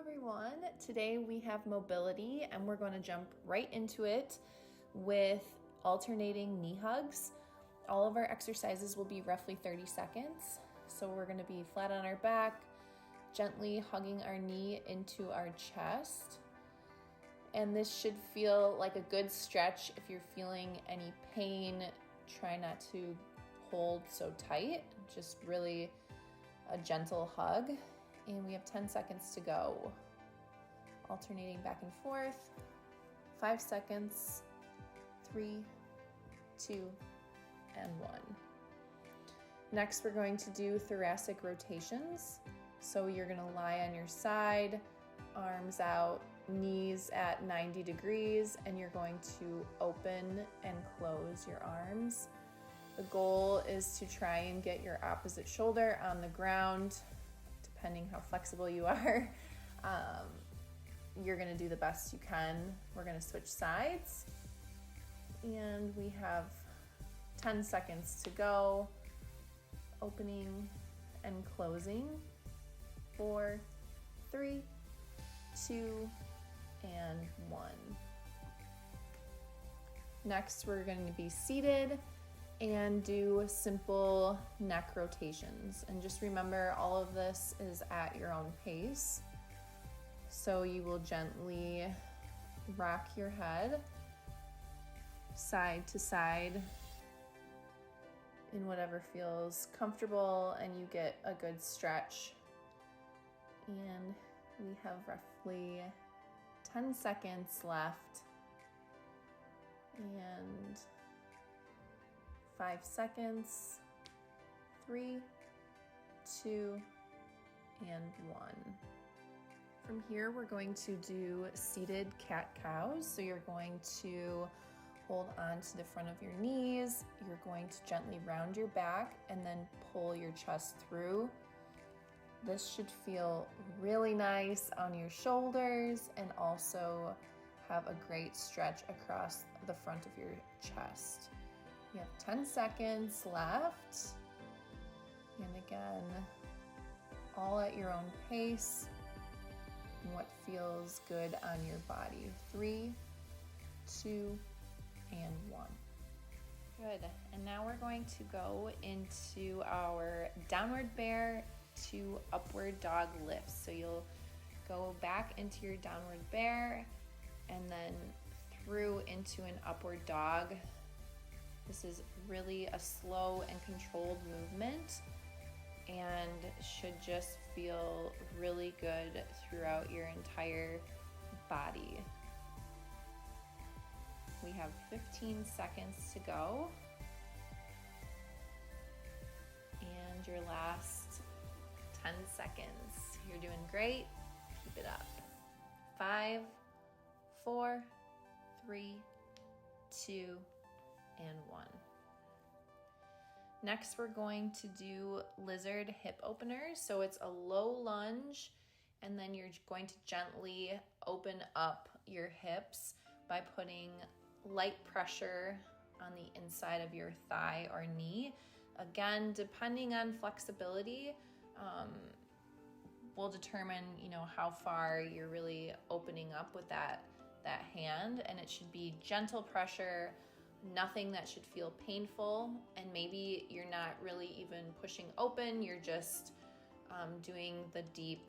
everyone. Today we have mobility and we're going to jump right into it with alternating knee hugs. All of our exercises will be roughly 30 seconds. So we're going to be flat on our back, gently hugging our knee into our chest. And this should feel like a good stretch. If you're feeling any pain, try not to hold so tight, just really a gentle hug. And we have 10 seconds to go. Alternating back and forth. 5 seconds. 3, 2, and 1. Next, we're going to do thoracic rotations. So you're going to lie on your side, arms out, knees at 90 degrees, and you're going to open and close your arms. The goal is to try and get your opposite shoulder on the ground. Depending how flexible you are, you're gonna do the best you can. We're gonna switch sides, and we have 10 seconds to go. Opening and closing. 4, 3, 2, and 1. Next, we're going to be seated and do simple neck rotations. And just remember, all of this is at your own pace. So you will gently rock your head side to side in whatever feels comfortable, and you get a good stretch. And we have roughly 10 seconds left. And 5 seconds, 3, 2, and 1. From here, we're going to do seated cat-cows. So you're going to hold on to the front of your knees. You're going to gently round your back and then pull your chest through. This should feel really nice on your shoulders and also have a great stretch across the front of your chest. You have 10 seconds left. And again, all at your own pace and what feels good on your body. 3, 2, and 1. Good. And now we're going to go into our downward bear to upward dog lifts. So you'll go back into your downward bear and then through into an upward dog. This is really a slow and controlled movement and should just feel really good throughout your entire body. We have 15 seconds to go. And your last 10 seconds. You're doing great. Keep it up. 5, 4, 3, 2, and 1. Next, we're going to do lizard hip openers. So it's a low lunge, and then you're going to gently open up your hips by putting light pressure on the inside of your thigh or knee. Again, depending on flexibility, will determine, how far you're really opening up with that hand, and it should be gentle pressure, nothing that should feel painful, and maybe you're not really even pushing open, you're just doing the deep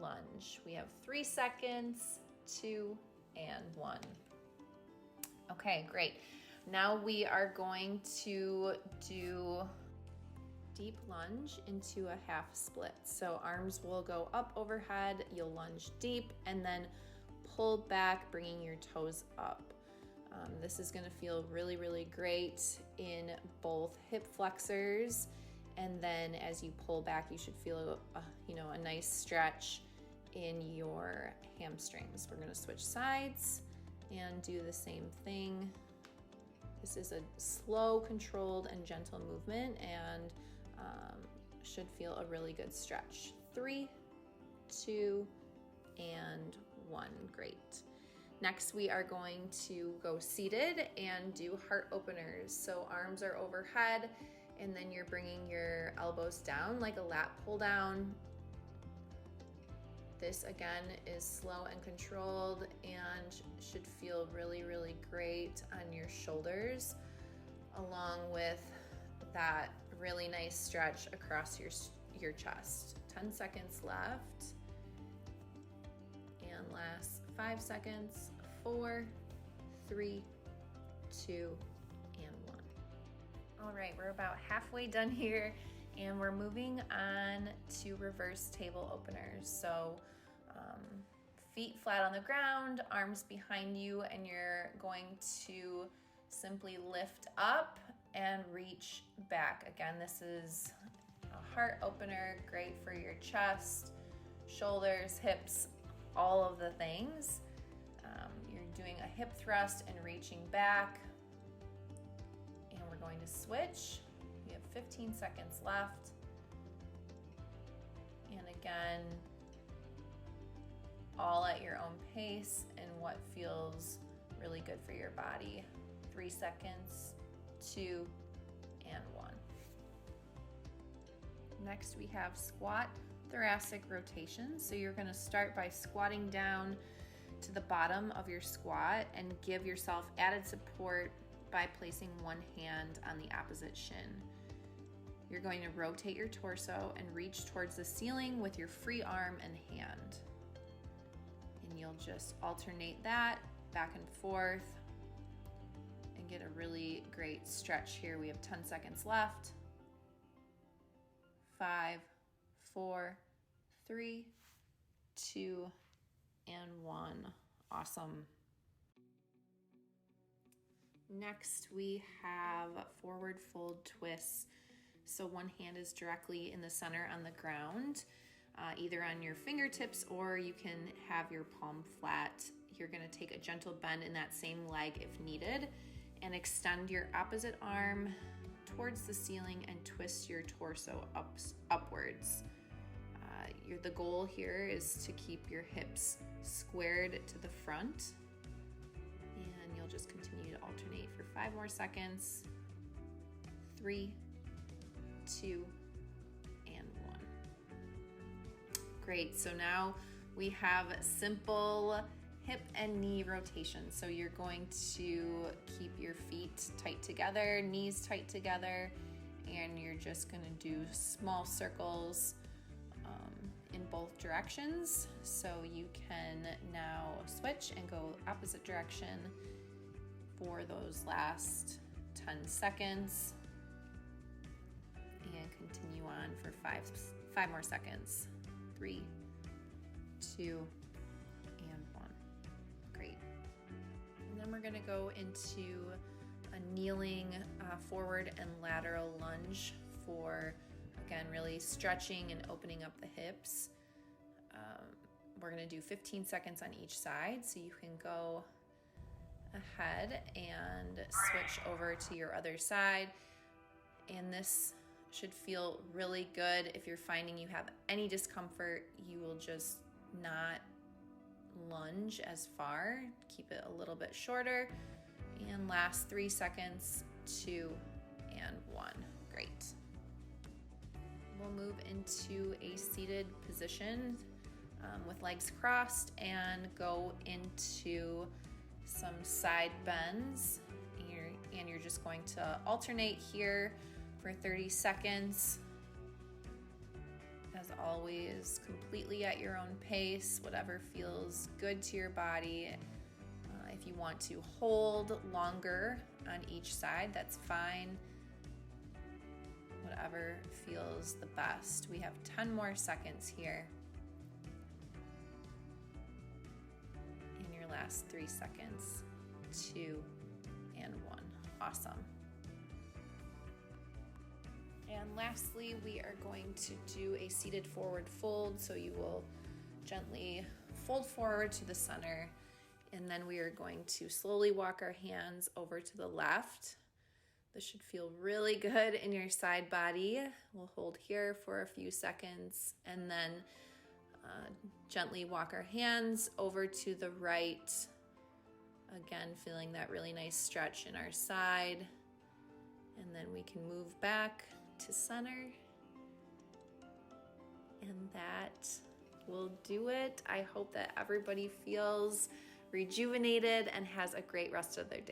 lunge. We have 3 seconds, 2, and 1. Okay, great. Now we are going to do deep lunge into a half split. So arms will go up overhead, you'll lunge deep, and then pull back, bringing your toes up. This is gonna feel really, really great in both hip flexors, and then as you pull back, you should feel a nice stretch in your hamstrings. We're gonna switch sides and do the same thing. This is a slow, controlled, and gentle movement, and should feel a really good stretch. 3, 2, and 1. Great. Next, we are going to go seated and do heart openers. So arms are overhead, and then you're bringing your elbows down like a lat pull down. This again is slow and controlled and should feel really, really great on your shoulders, along with that really nice stretch across your chest. 10 seconds left. And last 5 seconds. 4, 3, 2, and 1. All right, we're about halfway done here, and we're moving on to reverse table openers. So feet flat on the ground, arms behind you, and you're going to simply lift up and reach back. Again, this is a heart opener, great for your chest, shoulders, hips, all of the things. You're doing a hip thrust and reaching back. And we're going to switch. We have 15 seconds left. And again, all at your own pace and what feels really good for your body. 3 seconds, 2, and 1. Next we have squat thoracic rotation. So you're going to start by squatting down to the bottom of your squat and give yourself added support by placing one hand on the opposite shin. You're going to rotate your torso and reach towards the ceiling with your free arm and hand. And you'll just alternate that back and forth and get a really great stretch here. We have 10 seconds left. 5, 4, 3, 2, and 1. Awesome. Next, we have forward fold twists. So one hand is directly in the center on the ground, either on your fingertips, or you can have your palm flat. You're going to take a gentle bend in that same leg if needed, and extend your opposite arm towards the ceiling and twist your torso upwards. The goal here is to keep your hips squared to the front, and you'll just continue to alternate for 5 more seconds. 3, 2, and 1. Great, so now we have simple hip and knee rotation. So you're going to keep your feet tight together, knees tight together, and you're just gonna do small circles in both directions. So you can now switch and go opposite direction for those last 10 seconds. And continue on for five more seconds. 3, 2, and 1. Great. And then we're gonna go into a kneeling forward and lateral lunge for, again, really stretching and opening up the hips. We're gonna do 15 seconds on each side, so you can go ahead and switch over to your other side. And this should feel really good. If you're finding you have any discomfort, you will just not lunge as far. Keep it a little bit shorter. And last 3 seconds, 2, and 1. Great. We'll move into a seated position with legs crossed and go into some side bends. And you're just going to alternate here for 30 seconds. As always, completely at your own pace, whatever feels good to your body. If you want to hold longer on each side, that's fine. Whatever feels the best. We have 10 more seconds here. In your last 3 seconds, 2, and 1. Awesome. And lastly, we are going to do a seated forward fold. So you will gently fold forward to the center, and then we are going to slowly walk our hands over to the left. This should feel really good in your side body. We'll hold here for a few seconds, and then gently walk our hands over to the right. Again, feeling that really nice stretch in our side. And then we can move back to center. And that will do it. I hope that everybody feels rejuvenated and has a great rest of their day.